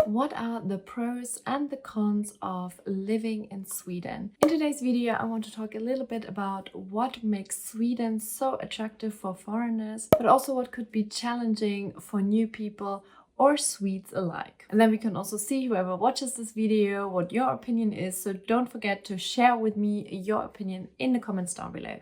what are the pros and the cons of living in Sweden? In today's video, I want to talk a little bit about what makes Sweden so attractive for foreigners, but also what could be challenging for new people or Swedes alike. And then we can also see, whoever watches this video, what your opinion is. So don't forget to share with me your opinion in the comments down below.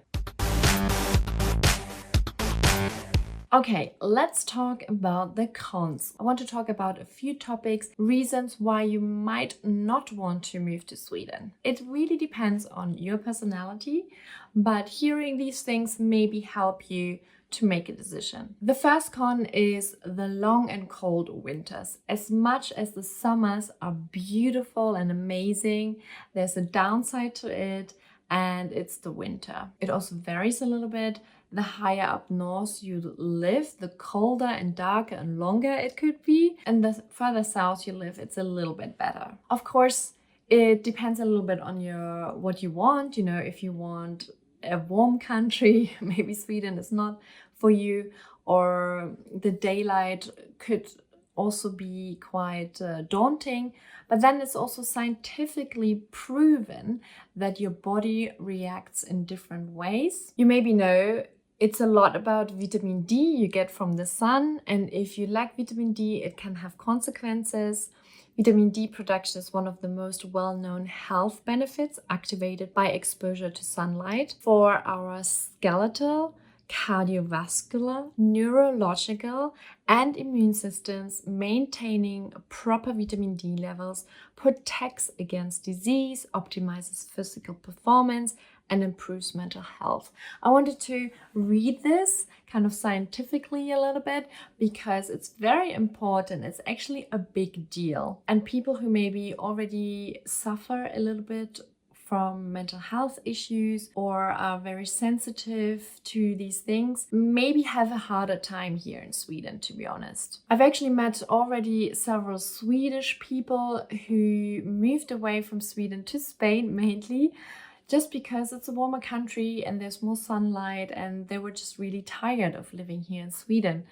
Okay, let's talk about the cons. I want to talk about a few topics, reasons why you might not want to move to Sweden. It really depends on your personality, but hearing these things maybe help you to make a decision. The first con is the long and cold winters. As much as the summers are beautiful and amazing, there's a downside to it, and it's the winter. It also varies a little bit. The higher up north you live, the colder and darker and longer it could be. And the further south you live, it's a little bit better. Of course, it depends a little bit on what you want. You know, if you want a warm country, maybe Sweden is not for you, or the daylight could also be quite daunting. But then it's also scientifically proven that your body reacts in different ways. You maybe know it's a lot about vitamin D you get from the sun, and if you lack vitamin D, it can have consequences. Vitamin D production is one of the most well-known health benefits activated by exposure to sunlight for our skeletal, cardiovascular, neurological, and immune systems. Maintaining proper vitamin D levels protects against disease, optimizes physical performance, and improves mental health. I wanted to read this kind of scientifically a little bit because it's very important. It's actually a big deal. And people who maybe already suffer a little bit from mental health issues or are very sensitive to these things maybe have a harder time here in Sweden, to be honest. I've actually met already several Swedish people who moved away from Sweden to Spain mainly just because it's a warmer country and there's more sunlight, and they were just really tired of living here in Sweden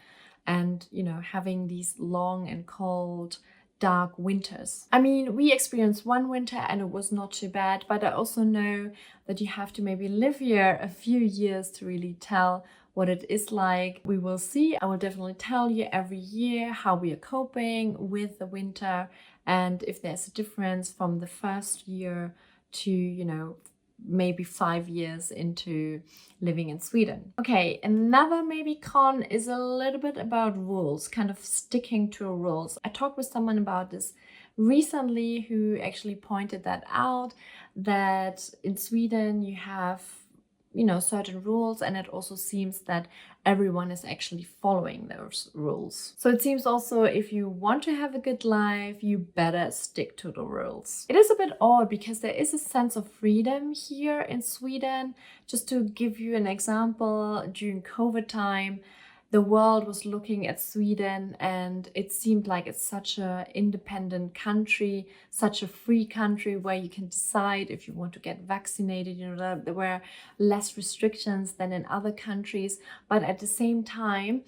and, you know, having these long and cold dark winters. I mean, we experienced one winter and it was not too bad, but I also know that you have to maybe live here a few years to really tell what it is like. We will see. I will definitely tell you every year how we are coping with the winter and if there's a difference from the first year to, you know, maybe 5 years into living in Sweden. Okay, another maybe con is a little bit about rules, kind of sticking to rules. I talked with someone about this recently who actually pointed that out, that in Sweden you have, you know, certain rules, and it also seems that everyone is actually following those rules. So it seems also if you want to have a good life, you better stick to the rules. It is a bit odd because there is a sense of freedom here in Sweden. Just to give you an example, during COVID time, the world was looking at Sweden and it seemed like it's such an independent country, such a free country where you can decide if you want to get vaccinated. You know, there were less restrictions than in other countries, but at the same time,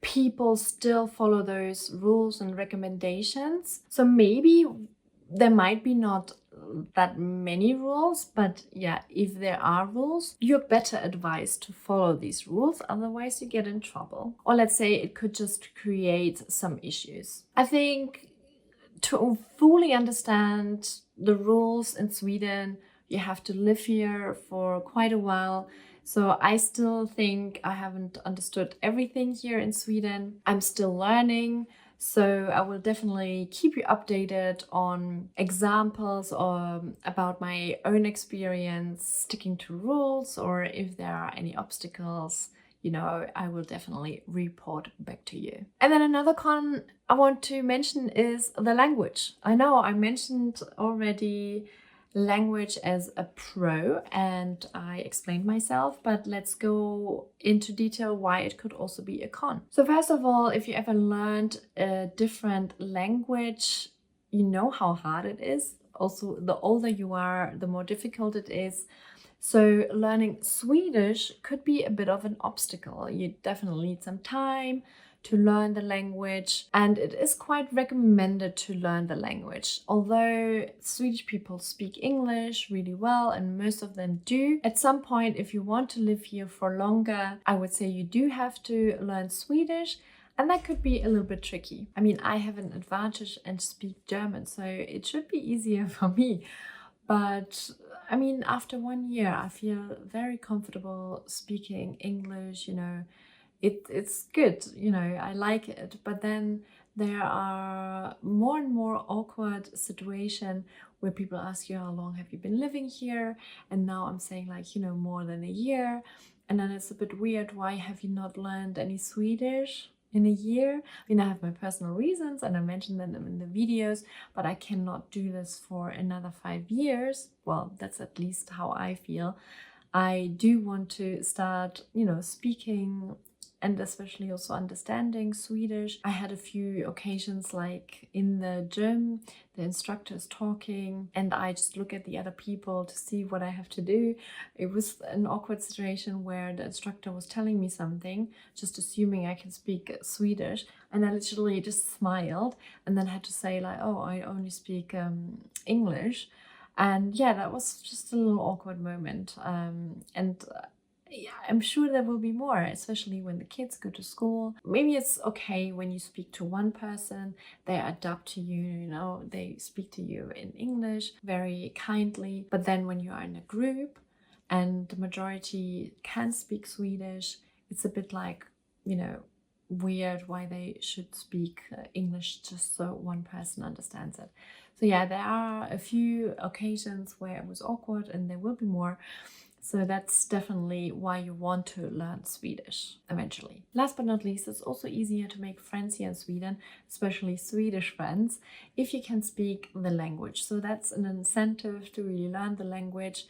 people still follow those rules and recommendations. So maybe there might be not that many rules, but yeah, if there are rules, you're better advised to follow these rules, otherwise you get in trouble. Or let's say it could just create some issues. I think to fully understand the rules in Sweden, you have to live here for quite a while. So I still think I haven't understood everything here in Sweden. I'm still learning. So I will definitely keep you updated on examples or about my own experience sticking to rules, or if there are any obstacles, you know, I will definitely report back to you. And then another con I want to mention is the language. I know I mentioned already language as a pro and I explained myself, but let's go into detail why it could also be a con. So first of all, if you ever learned a different language, you know how hard it is. Also, the older you are, the more difficult it is. So learning Swedish could be a bit of an obstacle. You definitely need some time to learn the language, and it is quite recommended to learn the language. Although Swedish people speak English really well, and most of them do, at some point, if you want to live here for longer, I would say you do have to learn Swedish. And that could be a little bit tricky. I mean, I have an advantage and speak German, so it should be easier for me. But I mean, after 1 year, I feel very comfortable speaking English, it's good, I like it. But then there are more and more awkward situations where people ask you, how long have you been living here? And now I'm saying like, more than a year. And then it's a bit weird. Why have you not learned any Swedish in a year? I mean, I have my personal reasons and I mentioned them in the videos, but I cannot do this for another 5 years. Well, that's at least how I feel. I do want to start, speaking and especially also understanding Swedish. I had a few occasions like in the gym, the instructor is talking and I just look at the other people to see what I have to do. It was an awkward situation where the instructor was telling me something, just assuming I can speak Swedish, and I literally just smiled and then had to say like, oh, I only speak English. And yeah, that was just a little awkward moment. Yeah, I'm sure there will be more, especially when the kids go to school. Maybe it's okay when you speak to one person, they adapt to you, they speak to you in English very kindly. But then when you are in a group and the majority can speak Swedish, it's a bit like, weird why they should speak English just so one person understands it. So yeah, there are a few occasions where it was awkward and there will be more. So that's definitely why you want to learn Swedish eventually. Last but not least, it's also easier to make friends here in Sweden, especially Swedish friends, if you can speak the language. So that's an incentive to really learn the language.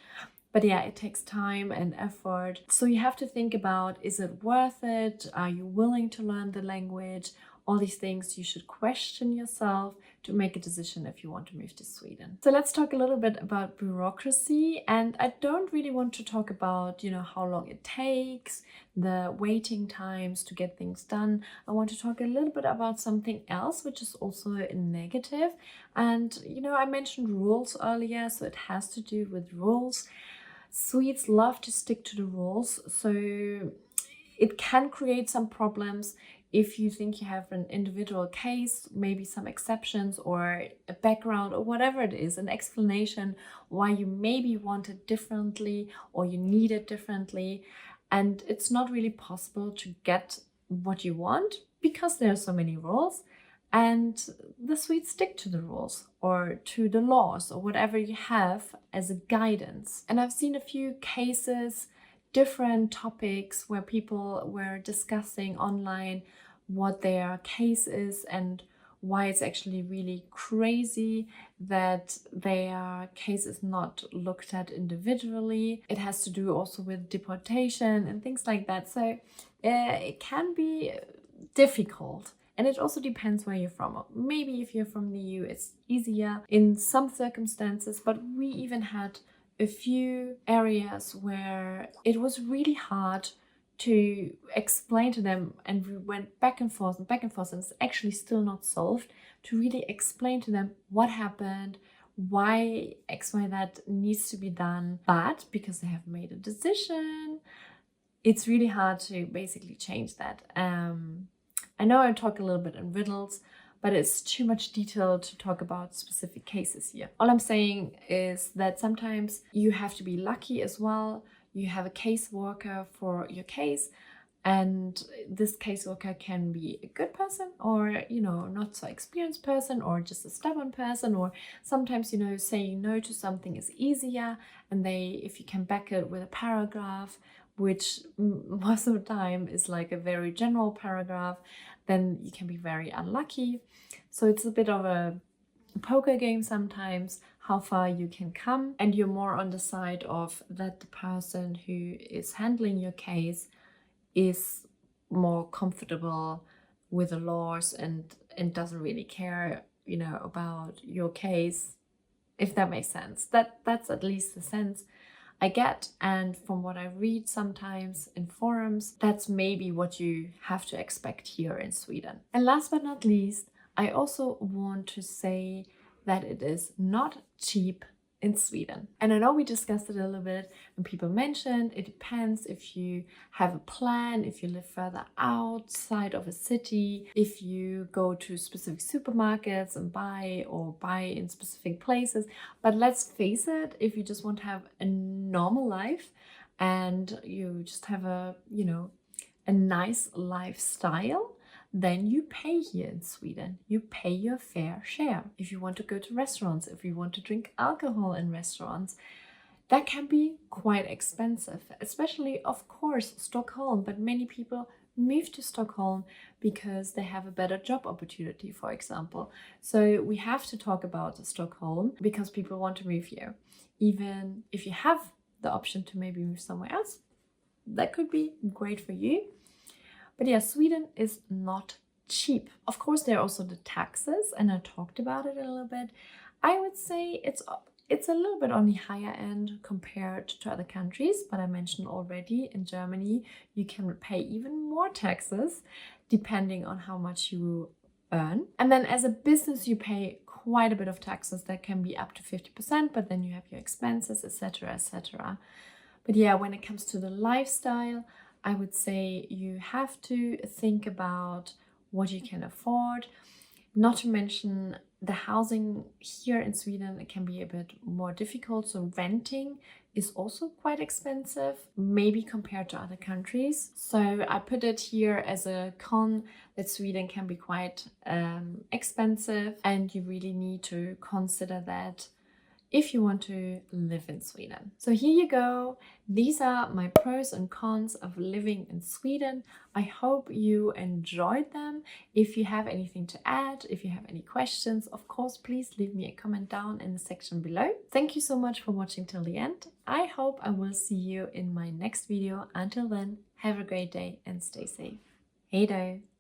But yeah, it takes time and effort. So you have to think about, is it worth it? Are you willing to learn the language? All these things you should question yourself to make a decision if you want to move to Sweden. So let's talk a little bit about bureaucracy. And I don't really want to talk about, how long it takes, the waiting times to get things done. I want to talk a little bit about something else, which is also a negative. And, I mentioned rules earlier, so it has to do with rules. Swedes love to stick to the rules, so it can create some problems if you think you have an individual case, maybe some exceptions or a background or whatever it is, an explanation why you maybe want it differently or you need it differently. And it's not really possible to get what you want because there are so many rules. And the Swedes stick to the rules or to the laws or whatever you have as a guidance. And I've seen a few cases, different topics where people were discussing online what their case is and why it's actually really crazy that their case is not looked at individually. It has to do also with deportation and things like that. So it can be difficult. And it also depends where you're from. Maybe if you're from the EU, it's easier in some circumstances, but we even had a few areas where it was really hard to explain to them, and we went back and forth, and it's actually still not solved, to really explain to them what happened, why X, Y, that needs to be done. But because they have made a decision, it's really hard to basically change that. I know I talk a little bit in riddles, but it's too much detail to talk about specific cases here. All I'm saying is that sometimes you have to be lucky as well. You have a caseworker for your case, and this caseworker can be a good person or, not so experienced person or just a stubborn person, or sometimes, saying no to something is easier, and if you can back it with a paragraph, which most of the time is like a very general paragraph, then you can be very unlucky. So it's a bit of a poker game sometimes, how far you can come, and you're more on the side of that the person who is handling your case is more comfortable with the laws and doesn't really care, about your case, if that makes sense. That's at least the sense I get, and from what I read sometimes in forums, that's maybe what you have to expect here in Sweden. And last but not least, I also want to say that it is not cheap in Sweden. And I know we discussed it a little bit and people mentioned it depends if you have a plan, if you live further outside of a city, if you go to specific supermarkets and buy in specific places. But let's face it, if you just want to have a normal life and you just have a nice lifestyle, then you pay here in Sweden. You pay your fair share. If you want to go to restaurants, if you want to drink alcohol in restaurants, that can be quite expensive, especially, of course, Stockholm. But many people move to Stockholm because they have a better job opportunity, for example. So we have to talk about Stockholm because people want to move here. Even if you have the option to maybe move somewhere else, that could be great for you. But yeah, Sweden is not cheap. Of course, there are also the taxes, and I talked about it a little bit. I would say it's a little bit on the higher end compared to other countries, but I mentioned already in Germany, you can pay even more taxes depending on how much you earn. And then as a business, you pay quite a bit of taxes. That can be up to 50%, but then you have your expenses, etc., etc. But yeah, when it comes to the lifestyle, I would say you have to think about what you can afford. Not to mention the housing here in Sweden, it can be a bit more difficult. So renting is also quite expensive, maybe compared to other countries. So I put it here as a con that Sweden can be quite expensive, and you really need to consider that if you want to live in Sweden. So here you go. These are my pros and cons of living in Sweden. I hope you enjoyed them. If you have anything to add, if you have any questions, of course, please leave me a comment down in the section below. Thank you so much for watching till the end. I hope I will see you in my next video. Until then, have a great day and stay safe. Hej då!